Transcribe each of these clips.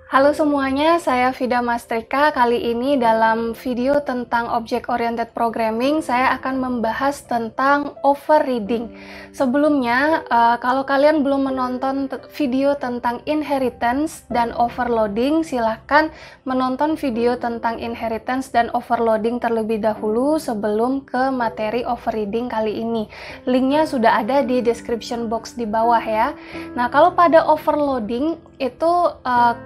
Halo semuanya, saya Vida Mastrika. Kali ini dalam video tentang Object Oriented Programming, saya akan membahas tentang overriding. Sebelumnya, kalau kalian belum menonton video tentang inheritance dan overloading, silahkan menonton video tentang inheritance dan overloading terlebih dahulu sebelum ke materi overriding kali ini. Linknya sudah ada di description box di bawah ya. Nah, kalau pada overloading itu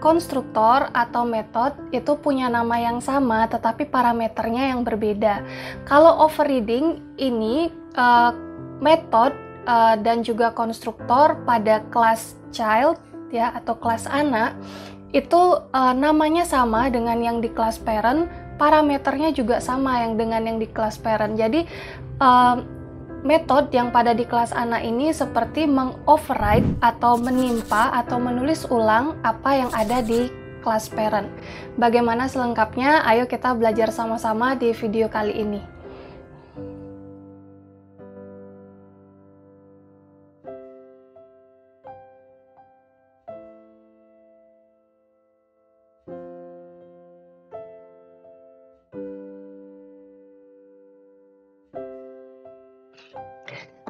konstruktor atau metode itu punya nama yang sama tetapi parameternya yang berbeda. Kalau overriding ini metode dan juga konstruktor pada kelas child ya atau kelas anak itu namanya sama dengan yang di kelas parent, parameternya juga sama yang dengan yang di kelas parent. Jadi metode yang pada di kelas anak ini seperti mengoverride atau menimpa atau menulis ulang apa yang ada di kelas parent. Bagaimana selengkapnya? Ayo kita belajar sama-sama di video kali ini.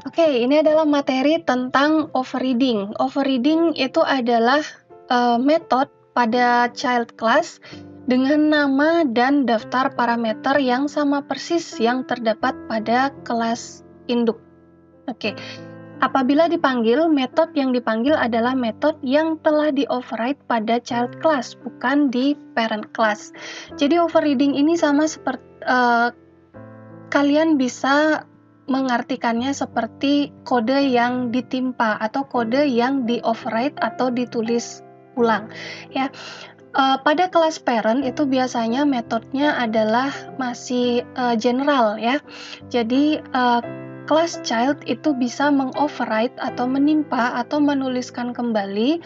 Oke, ini adalah materi tentang overriding. Overriding itu adalah metode pada child class dengan nama dan daftar parameter yang sama persis yang terdapat pada kelas induk. Oke, apabila dipanggil, metode yang dipanggil adalah metode yang telah di-override pada child class, bukan di parent class. Jadi overriding ini sama seperti kalian bisa mengartikannya seperti kode yang ditimpa atau kode yang di-override atau ditulis ulang ya. Pada kelas parent itu biasanya metodenya adalah masih general ya. Jadi kelas child itu bisa mengoverride atau menimpa atau menuliskan kembali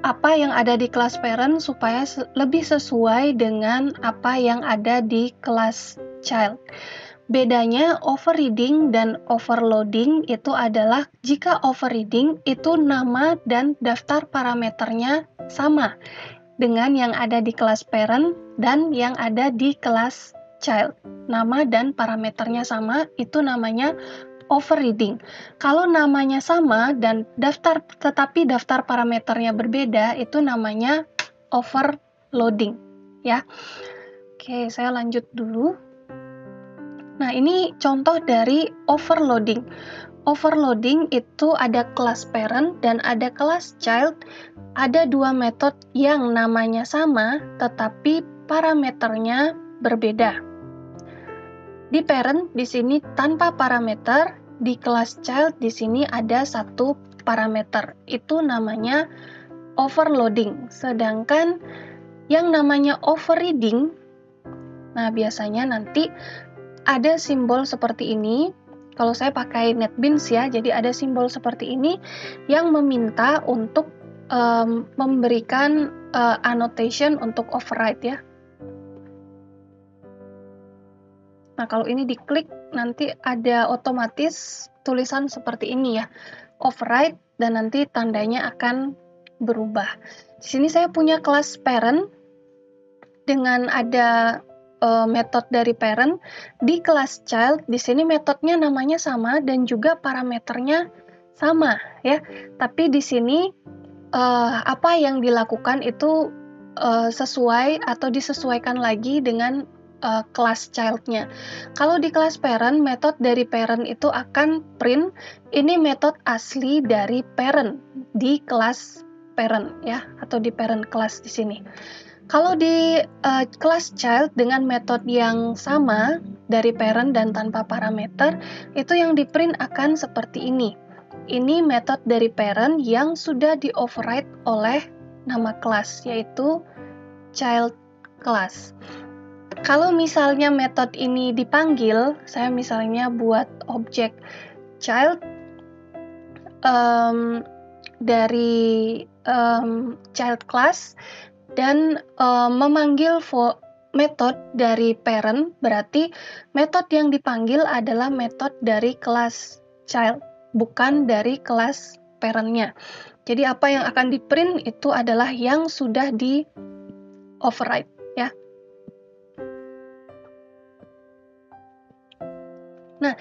apa yang ada di kelas parent supaya lebih sesuai dengan apa yang ada di kelas child. Bedanya overriding dan overloading itu adalah jika overriding itu nama dan daftar parameternya sama dengan yang ada di kelas parent dan yang ada di kelas child. Nama dan parameternya sama, itu namanya overriding. Kalau namanya sama dan tetapi daftar parameternya berbeda, itu namanya overloading ya. Oke, saya lanjut dulu. Nah, ini contoh dari overloading. Overloading itu ada kelas parent dan ada kelas child. Ada dua metode yang namanya sama, tetapi parameternya berbeda. Di parent di sini tanpa parameter, di kelas child di sini ada satu parameter. Itu namanya overloading. Sedangkan yang namanya overriding, nah biasanya nanti ada simbol seperti ini. Kalau saya pakai NetBeans ya, jadi ada simbol seperti ini yang meminta untuk memberikan annotation untuk override ya. Nah, kalau ini diklik nanti ada otomatis tulisan seperti ini ya, override, dan nanti tandanya akan berubah. Di sini saya punya kelas parent dengan ada metode dari parent. Di kelas child di sini metodenya namanya sama dan juga parameternya sama ya. Tapi di sini apa yang dilakukan itu sesuai atau disesuaikan lagi dengan kelas child-nya. Kalau di kelas parent, metode dari parent itu akan print ini metode asli dari parent di kelas parent ya, atau di parent class di sini. Kalau di kelas child dengan metode yang sama dari parent dan tanpa parameter, itu yang di print akan seperti ini. Ini metode dari parent yang sudah di-override oleh nama kelas, yaitu child class. Kalau misalnya metode ini dipanggil, saya misalnya buat objek child dari child class dan memanggil metode dari parent, berarti metode yang dipanggil adalah metode dari kelas child, bukan dari kelas parent-nya. Jadi apa yang akan di print itu adalah yang sudah di override ya. Nah,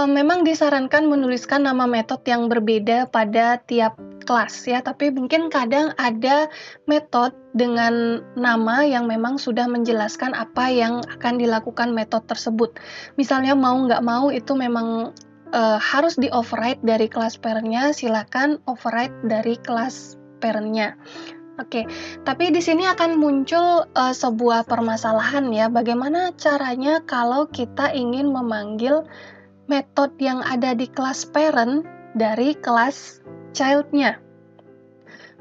memang disarankan menuliskan nama metode yang berbeda pada tiap kelas ya, tapi mungkin kadang ada metode dengan nama yang memang sudah menjelaskan apa yang akan dilakukan metode tersebut. Misalnya mau nggak mau itu memang harus di-override dari kelas parent-nya, silakan override dari kelas parent-nya. Oke, tapi di sini akan muncul sebuah permasalahan ya, bagaimana caranya kalau kita ingin memanggil metode yang ada di kelas parent dari kelas child-nya.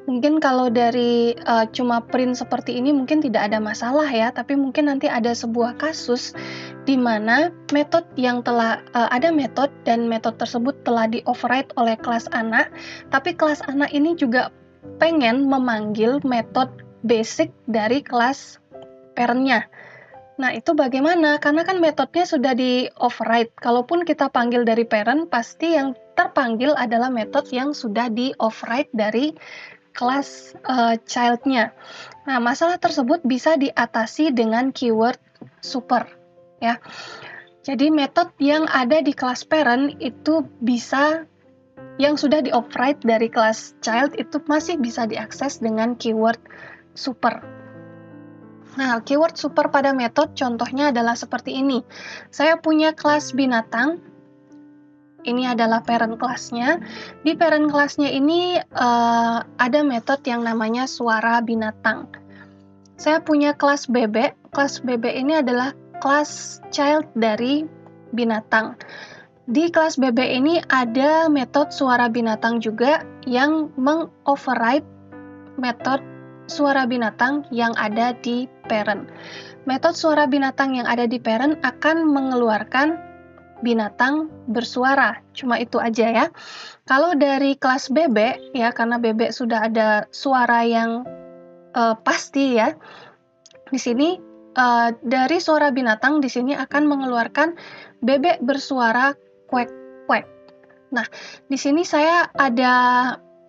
Mungkin kalau dari cuma print seperti ini mungkin tidak ada masalah ya, tapi mungkin nanti ada sebuah kasus di mana metode yang telah ada metode dan metode tersebut telah di-override oleh kelas anak, tapi kelas anak ini juga pengen memanggil metode basic dari kelas parent-nya. Nah, itu bagaimana? Karena kan metodenya sudah di-override. Kalaupun kita panggil dari parent, pasti yang terpanggil adalah metode yang sudah di-override dari kelas child-nya. Nah, masalah tersebut bisa diatasi dengan keyword super, ya. Jadi, metode yang ada di kelas parent itu bisa, yang sudah di-override dari kelas child itu masih bisa diakses dengan keyword super. Nah, keyword super pada metode contohnya adalah seperti ini. Saya punya kelas binatang. Ini adalah parent kelasnya. Di parent kelasnya ini ada metode yang namanya suara binatang. Saya punya kelas bebek. Kelas bebek ini adalah kelas child dari binatang. Di kelas bebek ini ada metode suara binatang juga yang meng-override metode suara binatang yang ada di parent. Metode suara binatang yang ada di parent akan mengeluarkan binatang bersuara. Cuma itu aja ya. Kalau dari kelas bebek ya, karena bebek sudah ada suara yang pasti ya. Di sini dari suara binatang di sini akan mengeluarkan bebek bersuara kuek-kuek. Nah, di sini saya ada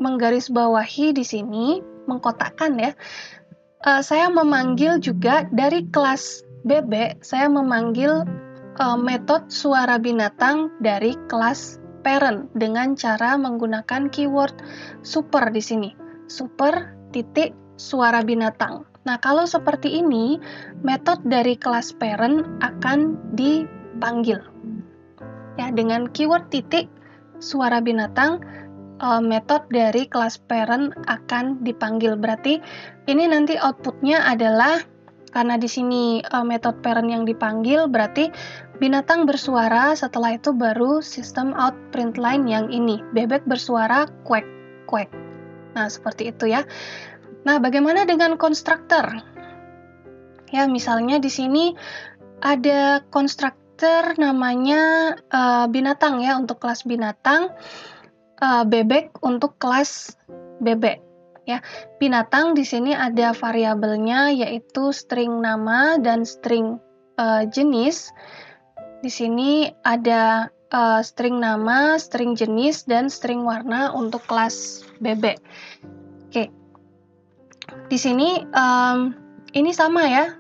menggarisbawahi di sini, mengkotakkan ya. Saya memanggil juga dari kelas bebek, saya memanggil metode suara binatang dari kelas parent dengan cara menggunakan keyword super di sini. Super titik suara binatang. Nah, kalau seperti ini, metode dari kelas parent akan dipanggil. Ya, dengan keyword titik suara binatang, metode dari kelas parent akan dipanggil. Berarti ini nanti outputnya adalah, karena di sini metode parent yang dipanggil, berarti binatang bersuara, setelah itu baru system out print line yang ini, bebek bersuara kuek kuek. Nah, seperti itu ya. Nah, bagaimana dengan konstruktor? Ya, misalnya di sini ada konstruktor namanya binatang ya, untuk kelas binatang, bebek untuk kelas bebek ya. Binatang di sini ada variabelnya yaitu string nama dan string jenis. Di sini ada string nama, string jenis, dan string warna untuk kelas bebek. Oke. Di sini ini sama ya.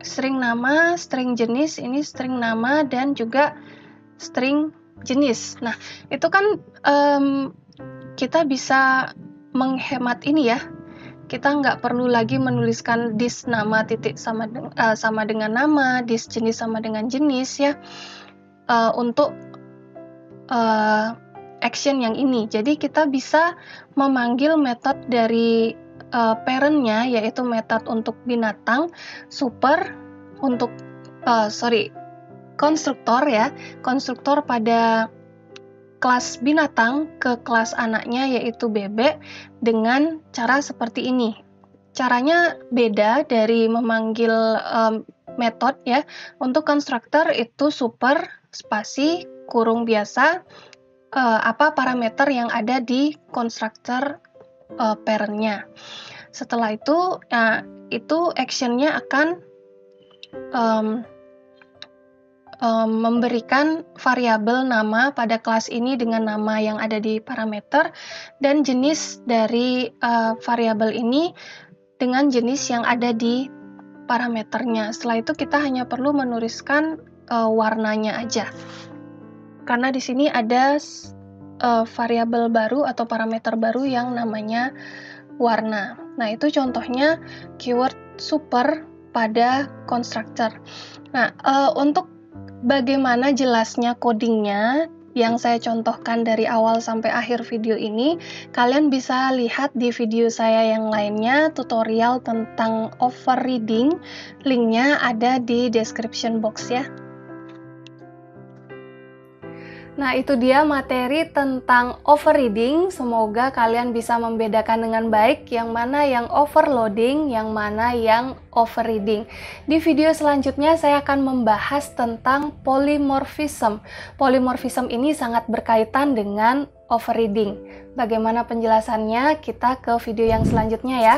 String nama, string jenis, ini string nama dan juga string jenis. Nah, itu kan kita bisa menghemat ini ya. Kita nggak perlu lagi menuliskan dis nama titik sama dengan nama, dis jenis sama dengan jenis ya, untuk action yang ini. Jadi kita bisa memanggil metode dari parent-nya, yaitu metode untuk binatang, super untuk konstruktor ya, konstruktor pada kelas binatang ke kelas anaknya yaitu bebek dengan cara seperti ini. Caranya beda dari memanggil metode ya. Untuk konstruktor itu super spasi kurung biasa apa parameter yang ada di konstruktor parent-nya. Setelah itu action-nya akan memberikan variabel nama pada kelas ini dengan nama yang ada di parameter, dan jenis dari variabel ini dengan jenis yang ada di parameternya. Setelah itu kita hanya perlu menuliskan warnanya aja. Karena di sini ada variabel baru atau parameter baru yang namanya warna. Nah, itu contohnya keyword super pada constructor. Nah, untuk bagaimana jelasnya codingnya yang saya contohkan dari awal sampai akhir video ini, kalian bisa lihat di video saya yang lainnya, tutorial tentang overriding. Linknya ada di description box ya. Nah, itu dia materi tentang overriding. Semoga kalian bisa membedakan dengan baik yang mana yang overloading, yang mana yang overriding. Di video selanjutnya saya akan membahas tentang polymorphism. Polymorphism ini sangat berkaitan dengan overriding. Bagaimana penjelasannya? Kita ke video yang selanjutnya ya.